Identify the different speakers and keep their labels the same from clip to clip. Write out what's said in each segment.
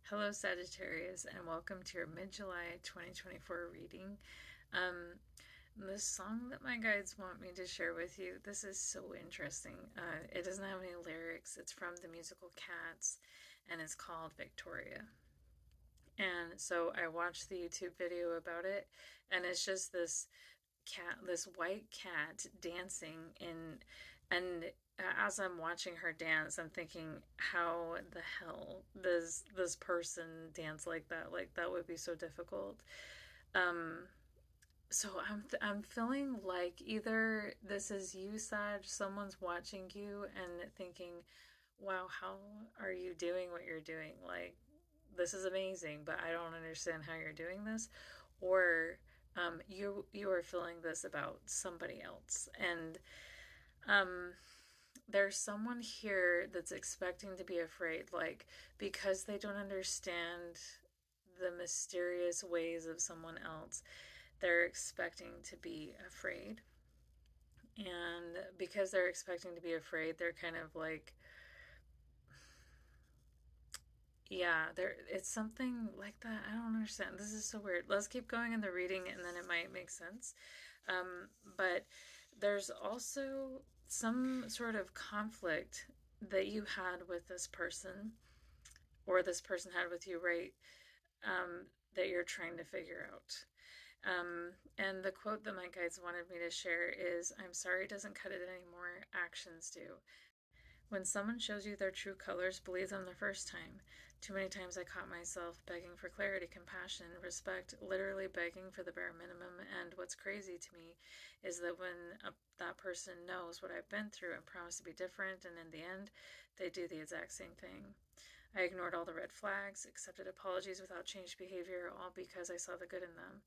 Speaker 1: Hello, Sagittarius, and welcome to your mid-July 2024 reading. Um, the song that my guides want me to share with you, this is so interesting. It doesn't have any lyrics. It's from the musical Cats, and it's called Victoria. And so I watched the YouTube video about it, and it's just this white cat dancing and as I'm watching her dance, I'm thinking, how the hell does this person dance like that? Like that would be so difficult. Um, so I'm feeling like either this is you, Sag, someone's watching you and thinking, wow, how are you doing what you're doing? Like, this is amazing, but I don't understand how you're doing this. Or you are feeling this about somebody else. And um, there's someone here that's expecting to be afraid, like, because they don't understand the mysterious ways of someone else, they're expecting to be afraid. And because they're expecting to be afraid, they're kind of like, yeah, there it's something like that. I don't understand. This is so weird. Let's keep going in the reading and then it might make sense. But there's also some sort of conflict that you had with this person, or this person had with you, right? That you're trying to figure out. And the quote that my guides wanted me to share is, "I'm sorry doesn't cut it anymore, actions do." When someone shows you their true colors, believe them the first time. Too many times I caught myself begging for clarity, compassion, respect, literally begging for the bare minimum. And what's crazy to me is that when that person knows what I've been through and promised to be different, and in the end, they do the exact same thing. I ignored all the red flags, accepted apologies without changed behavior, all because I saw the good in them.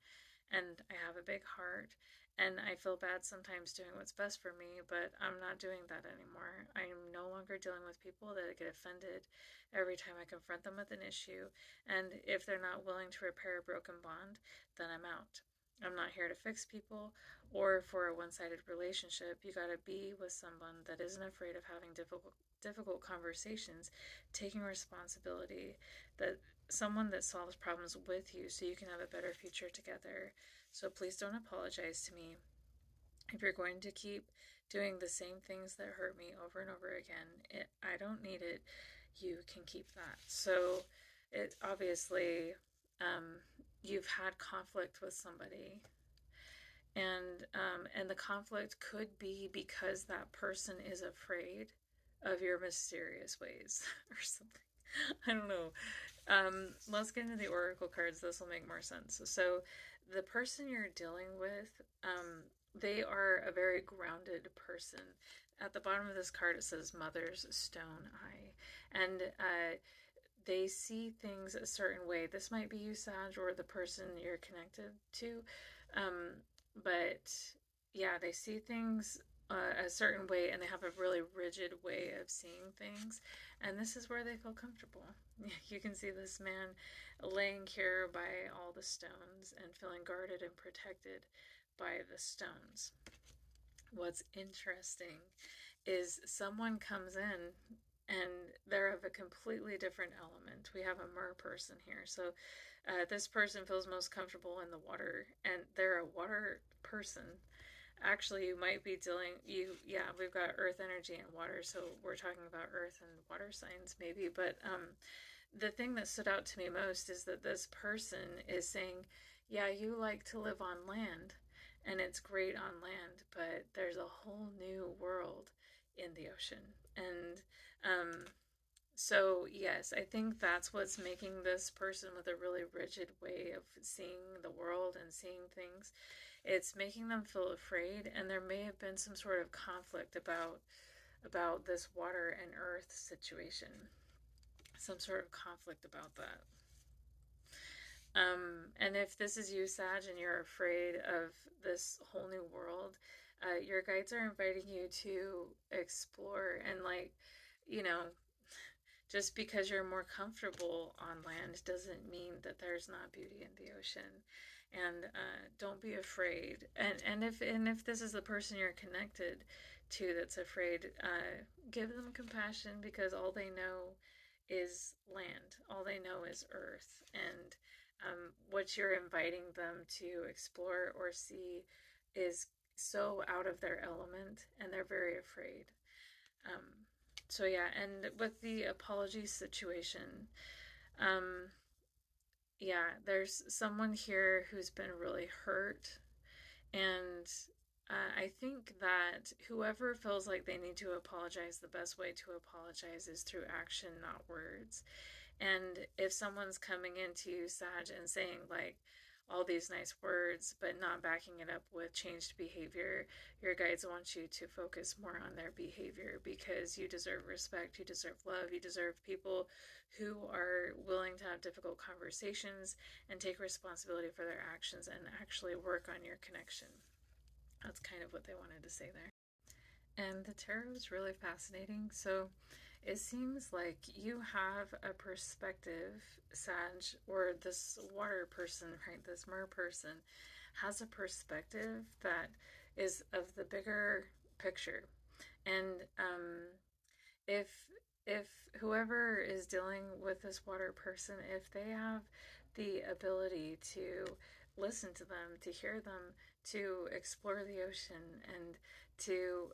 Speaker 1: And I have a big heart, and I feel bad sometimes doing what's best for me, but I'm not doing that anymore. I am no longer dealing with people that get offended every time I confront them with an issue, and if they're not willing to repair a broken bond, then I'm out. I'm not here to fix people or for a one-sided relationship. You gotta be with someone that isn't afraid of having difficult conversations, taking responsibility, that someone that solves problems with you so you can have a better future together. So please don't apologize to me. If you're going to keep doing the same things that hurt me over and over again, I don't need it. You can keep that. So it obviously, um, you've had conflict with somebody, and the conflict could be because that person is afraid of your mysterious ways or something. I don't know. Let's get into the oracle cards. This will make more sense. So, the person you're dealing with, they are a very grounded person. At the bottom of this card, it says Mother's Stone Eye. And they see things a certain way. This might be you, Sag, or the person you're connected to. Um, but yeah, they see things a certain way and they have a really rigid way of seeing things. And this is where they feel comfortable. You can see this man laying here by all the stones and feeling guarded and protected by the stones. What's interesting is someone comes in and they're of a completely different element. We have a mer person here. So this person feels most comfortable in the water, and they're a water person. Actually, you might be yeah, we've got earth energy and water, so we're talking about earth and water signs maybe. But the thing that stood out to me most is that this person is saying, yeah, you like to live on land, and it's great on land, but there's a whole new world in the ocean. And um, so, yes, I think that's what's making this person with a really rigid way of seeing the world and seeing things. It's making them feel afraid, and there may have been some sort of conflict about this water and earth situation. Some sort of conflict about that. And if this is you, Sag, and you're afraid of this whole new world, your guides are inviting you to explore and, like, you know, just because you're more comfortable on land doesn't mean that there's not beauty in the ocean. And don't be afraid. And if this is the person you're connected to that's afraid, give them compassion because all they know is land. All they know is earth. And what you're inviting them to explore or see is so out of their element, and they're very afraid. Um, so yeah, and with the apology situation, um, yeah, there's someone here who's been really hurt, and I think that whoever feels like they need to apologize, the best way to apologize is through action, not words. And if someone's coming into you, Sag, and saying like all these nice words, but not backing it up with changed behavior, your guides want you to focus more on their behavior, because you deserve respect, you deserve love, you deserve people who are willing to have difficult conversations and take responsibility for their actions and actually work on your connection. That's kind of what they wanted to say there. And the tarot is really fascinating. So it seems like you have a perspective, Sag, or this water person, right? This mer person has a perspective that is of the bigger picture. And if if whoever is dealing with this water person, if they have the ability to listen to them, to hear them, to explore the ocean, and to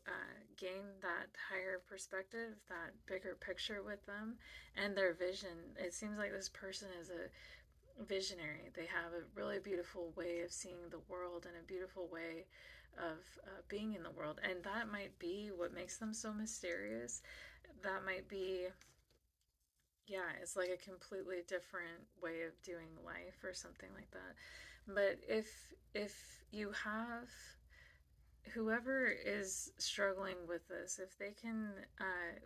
Speaker 1: gain that higher perspective, that bigger picture with them, and their vision, it seems like this person is a visionary. They have a really beautiful way of seeing the world and a beautiful way of being in the world. And that might be what makes them so mysterious. That might be, yeah, it's like a completely different way of doing life or something like that. But if you have whoever is struggling with this, if they can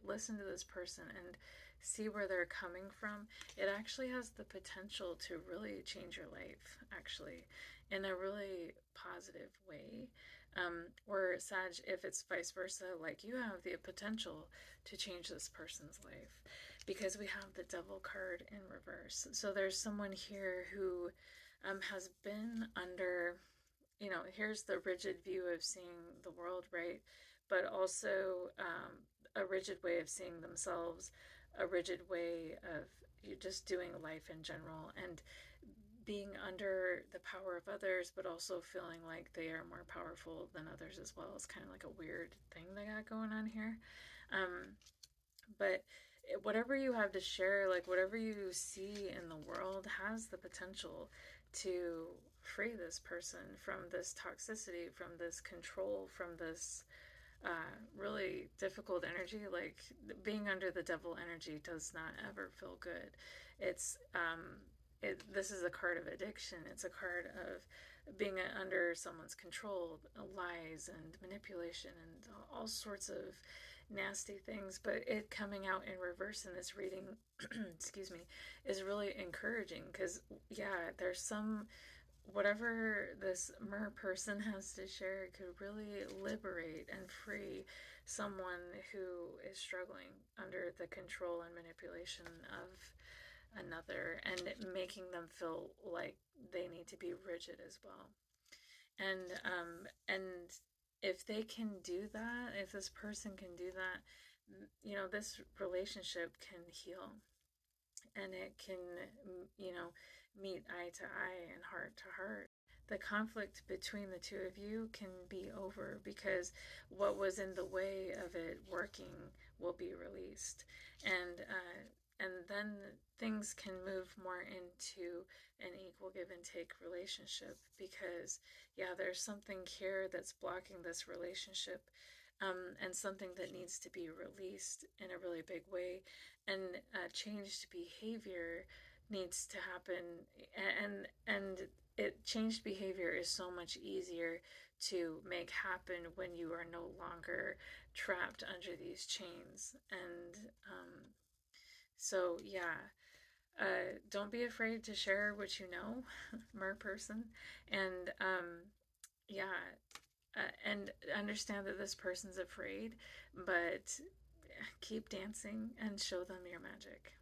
Speaker 1: listen to this person and see where they're coming from, it actually has the potential to really change your life, actually, in a really positive way. Or, Sag, if it's vice versa, like you have the potential to change this person's life, because we have the devil card in reverse. So there's someone here who has been under, here's the rigid view of seeing the world, right? But also a rigid way of seeing themselves, a rigid way of just doing life in general, and being under the power of others, but also feeling like they are more powerful than others as well. It's kind of like a weird thing they got going on here. But whatever you have to share, like whatever you see in the world, has the potential to free this person from this toxicity, from this control, from this really difficult energy. Like being under the devil energy does not ever feel good. It's this is a card of addiction. It's a card of being under someone's control, lies and manipulation and all sorts of nasty things. But it coming out in reverse in this reading, excuse me, is really encouraging, because yeah, there's some, whatever this mer person has to share could really liberate and free someone who is struggling under the control and manipulation of another, and making them feel like they need to be rigid as well. And if they can do that, if this person can do that, this relationship can heal, and it can, meet eye to eye and heart to heart. The conflict between the two of you can be over, because what was in the way of it working will be released, and then things can move more into an equal give and take relationship, because yeah, there's something here that's blocking this relationship, and something that needs to be released in a really big way, and changed behavior needs to happen, and it changed behavior is so much easier to make happen when you are no longer trapped under these chains. And so yeah, don't be afraid to share what you know, mer person, and yeah, and understand that this person's afraid, but keep dancing and show them your magic.